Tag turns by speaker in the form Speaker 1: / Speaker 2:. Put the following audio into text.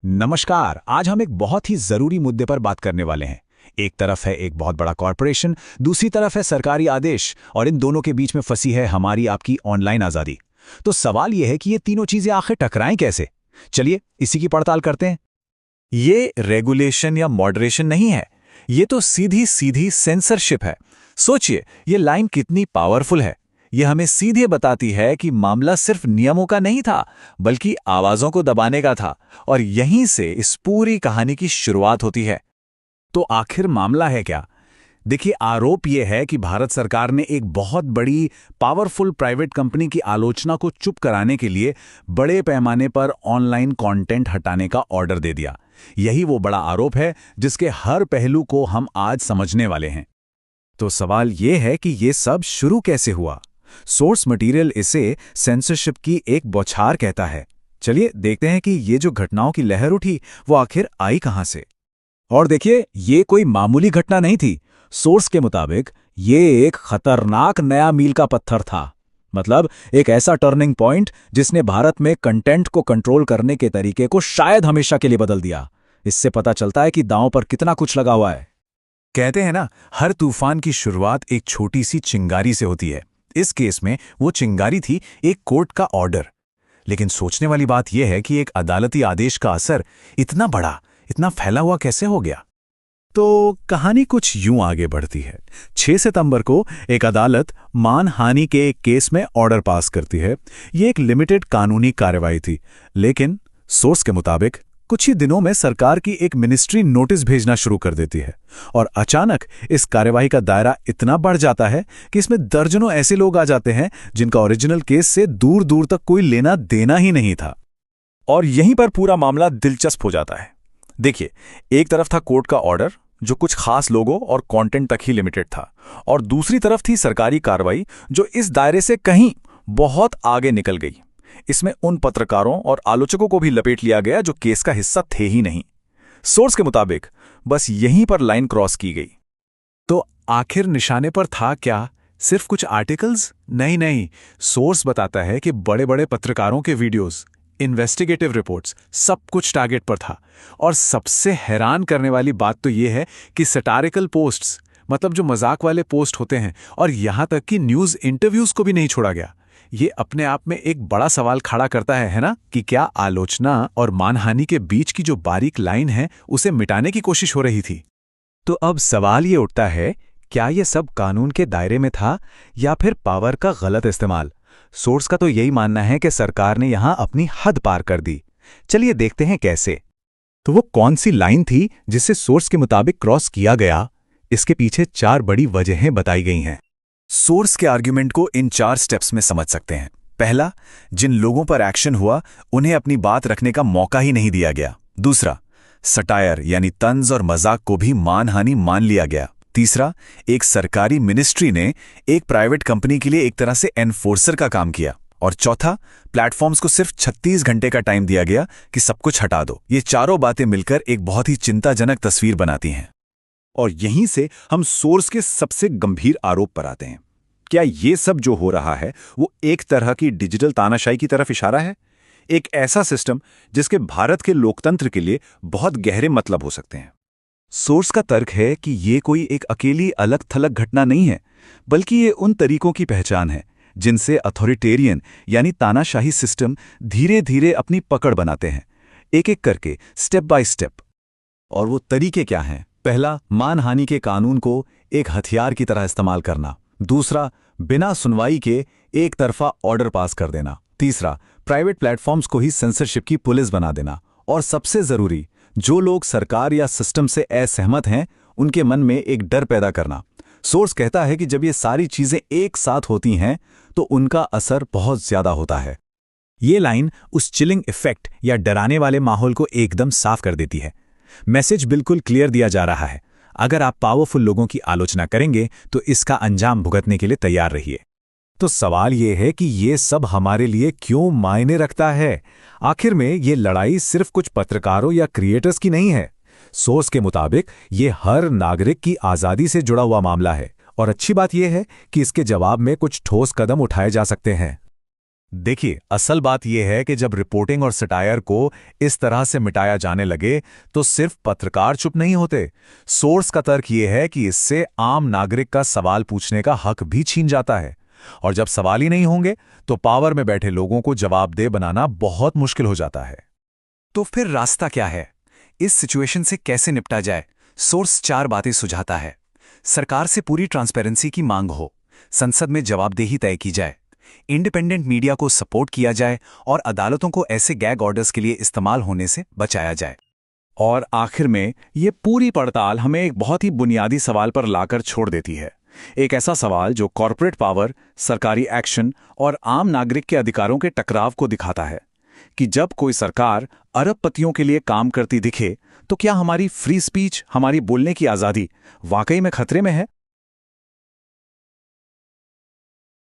Speaker 1: नमस्कार। आज हम एक बहुत ही जरूरी मुद्दे पर बात करने वाले हैं। एक तरफ है एक बहुत बड़ा कॉरपोरेशन, दूसरी तरफ है सरकारी आदेश, और इन दोनों के बीच में फंसी है हमारी आपकी ऑनलाइन आज़ादी। तो सवाल यह है कि ये तीनों चीजें आखिर टकराएं कैसे। चलिए इसी की पड़ताल करते हैं।
Speaker 2: ये रेगुलेशन या मॉडरेशन नहीं है, ये तो सीधी सीधी सेंसरशिप है। सोचिए ये लाइन कितनी पावरफुल है। ये हमें सीधे बताती है कि मामला सिर्फ नियमों का नहीं था, बल्कि आवाजों को दबाने का था। और यहीं से इस पूरी कहानी की शुरुआत होती है।
Speaker 1: तो आखिर मामला है क्या? देखिए, आरोप यह है कि भारत सरकार ने एक बहुत बड़ी पावरफुल प्राइवेट कंपनी की आलोचना को चुप कराने के लिए बड़े पैमाने पर ऑनलाइन कंटेंट हटाने का ऑर्डर दे दिया। यही वो बड़ा आरोप है जिसके हर पहलू को हम आज समझने वाले हैं।
Speaker 2: तो सवाल ये है कि ये सब शुरू कैसे हुआ। सोर्स मटेरियल इसे सेंसरशिप की एक बौछार कहता है। चलिए देखते हैं कि ये जो घटनाओं की लहर उठी वो आखिर आई कहां से।
Speaker 1: और देखिए, ये कोई मामूली घटना नहीं थी। सोर्स के मुताबिक ये एक खतरनाक नया मील का पत्थर था। मतलब एक ऐसा टर्निंग पॉइंट जिसने भारत में कंटेंट को कंट्रोल करने के तरीके को शायद हमेशा के लिए बदल दिया। इससे पता चलता है कि दांव पर कितना कुछ लगा हुआ है।
Speaker 2: कहते हैं ना, हर तूफान की शुरुआत एक छोटी सी चिंगारी से होती है। इस केस में वो चिंगारी थी एक कोर्ट का ऑर्डर। लेकिन सोचने वाली बात यह है कि एक अदालती आदेश का असर इतना बड़ा, इतना फैला हुआ कैसे हो गया। तो कहानी कुछ यूं आगे बढ़ती है। 6 सितंबर को एक अदालत मानहानि के एक केस में ऑर्डर पास करती है। ये एक लिमिटेड कानूनी कार्रवाई थी, लेकिन सोर्स के मुताबिक कुछ ही दिनों में सरकार की एक मिनिस्ट्री नोटिस भेजना शुरू कर देती है। और अचानक इस कार्यवाही का दायरा इतना बढ़ जाता है कि इसमें दर्जनों ऐसे लोग आ जाते हैं जिनका ओरिजिनल केस से दूर दूर तक कोई लेना देना ही नहीं था। और यहीं पर पूरा मामला दिलचस्प हो जाता है। देखिए, एक तरफ था कोर्ट का ऑर्डर जो कुछ खास लोगों और कंटेंट तक ही लिमिटेड था, और दूसरी तरफ थी सरकारी कार्रवाई जो इस दायरे से कहीं बहुत आगे निकल गई। इसमें उन पत्रकारों और आलोचकों को भी लपेट लिया गया जो केस का हिस्सा थे ही नहीं। सोर्स के मुताबिक बस यहीं पर लाइन क्रॉस की गई। तो आखिर निशाने पर था क्या? सिर्फ कुछ आर्टिकल्स? नहीं, सोर्स बताता है कि बड़े बड़े पत्रकारों के वीडियोस, इन्वेस्टिगेटिव रिपोर्ट्स, सब कुछ टारगेट पर था। और सबसे हैरान करने वाली बात तो यह है कि सटारिकल पोस्ट्स, मतलब जो मजाक वाले पोस्ट होते हैं, और यहां तक कि न्यूज इंटरव्यूज को भी नहीं छोड़ा गया। ये अपने आप में एक बड़ा सवाल खड़ा करता है ना, कि क्या आलोचना और मानहानि के बीच की जो बारीक लाइन है उसे मिटाने की कोशिश हो रही थी। तो अब सवाल ये उठता है, क्या ये सब कानून के दायरे में था या फिर पावर का गलत इस्तेमाल? सोर्स का तो यही मानना है कि सरकार ने यहां अपनी हद पार कर दी। चलिए देखते हैं कैसे। तो वो कौन सी लाइन थी जिसे सोर्स के मुताबिक क्रॉस किया गया? इसके पीछे 4 बड़ी वजहें बताई गई हैं। सोर्स के आर्ग्यूमेंट को इन 4 स्टेप्स में समझ सकते हैं। पहला, जिन लोगों पर एक्शन हुआ उन्हें अपनी बात रखने का मौका ही नहीं दिया गया। दूसरा, सटायर यानी तंज और मजाक को भी मानहानि मान लिया गया। तीसरा, एक सरकारी मिनिस्ट्री ने एक प्राइवेट कंपनी के लिए एक तरह से एनफोर्सर का काम किया। और चौथा, प्लेटफॉर्म्स को सिर्फ 36 घंटे का टाइम दिया गया कि सब कुछ हटा दो। ये चारों बातें मिलकर एक बहुत ही चिंताजनक तस्वीर बनाती हैं। और यहीं से हम सोर्स के सबसे गंभीर आरोप पर आते हैं। क्या ये सब जो हो रहा है वो एक तरह की डिजिटल तानाशाही की तरफ इशारा है? एक ऐसा सिस्टम जिसके भारत के लोकतंत्र के लिए बहुत गहरे मतलब हो सकते हैं। सोर्स का तर्क है कि ये कोई एक अकेली अलग थलग घटना नहीं है, बल्कि ये उन तरीकों की पहचान है जिनसे अथॉरिटेरियन यानी तानाशाही सिस्टम धीरे धीरे अपनी पकड़ बनाते हैं, एक एक करके, स्टेप बाय स्टेप। और वो तरीके क्या हैं? पहला, मानहानि के कानून को एक हथियार की तरह इस्तेमाल करना। दूसरा, बिना सुनवाई के एक तरफा ऑर्डर पास कर देना। तीसरा, प्राइवेट प्लेटफॉर्म्स को ही सेंसरशिप की पुलिस बना देना। और सबसे जरूरी, जो लोग सरकार या सिस्टम से असहमत हैं उनके मन में एक डर पैदा करना। सोर्स कहता है कि जब ये सारी चीजें एक साथ होती हैं तो उनका असर बहुत ज्यादा होता है। ये लाइन उस चिलिंग इफेक्ट या डराने वाले माहौल को एकदम साफ कर देती है। मैसेज बिल्कुल क्लियर दिया जा रहा है, अगर आप पावरफुल लोगों की आलोचना करेंगे तो इसका अंजाम भुगतने के लिए तैयार रहिए। तो सवाल यह है कि ये सब हमारे लिए क्यों मायने रखता है? आखिर में ये लड़ाई सिर्फ कुछ पत्रकारों या क्रिएटर्स की नहीं है। सोर्स के मुताबिक ये हर नागरिक की आज़ादी से जुड़ा हुआ मामला है। और अच्छी बात यह है कि इसके जवाब में कुछ ठोस कदम उठाए जा सकते हैं। देखिए, असल बात यह है कि जब रिपोर्टिंग और सटायर को इस तरह से मिटाया जाने लगे तो सिर्फ पत्रकार चुप नहीं होते। सोर्स का तर्क यह है कि इससे आम नागरिक का सवाल पूछने का हक भी छीन जाता है, और जब सवाल ही नहीं होंगे तो पावर में बैठे लोगों को जवाबदेह बनाना बहुत मुश्किल हो जाता है।
Speaker 3: तो फिर रास्ता क्या है? इस सिचुएशन से कैसे निपटा जाए? सोर्स 4 बातें सुझाता है। सरकार से पूरी ट्रांसपेरेंसी की मांग हो, संसद में जवाबदेही तय की जाए, इंडिपेंडेंट मीडिया को सपोर्ट किया जाए और अदालतों को ऐसे गैग ऑर्डर्स के लिए इस्तेमाल होने से बचाया जाए।
Speaker 1: और आखिर में ये पूरी पड़ताल हमें एक बहुत ही बुनियादी सवाल पर लाकर छोड़ देती है। एक ऐसा सवाल जो कॉर्पोरेट पावर, सरकारी एक्शन और आम नागरिक के अधिकारों के टकराव को दिखाता है कि जब कोई सरकार अरबपतियों के लिए काम करती दिखे तो क्या हमारी फ्री स्पीच, हमारी बोलने की आज़ादी वाकई में खतरे में है?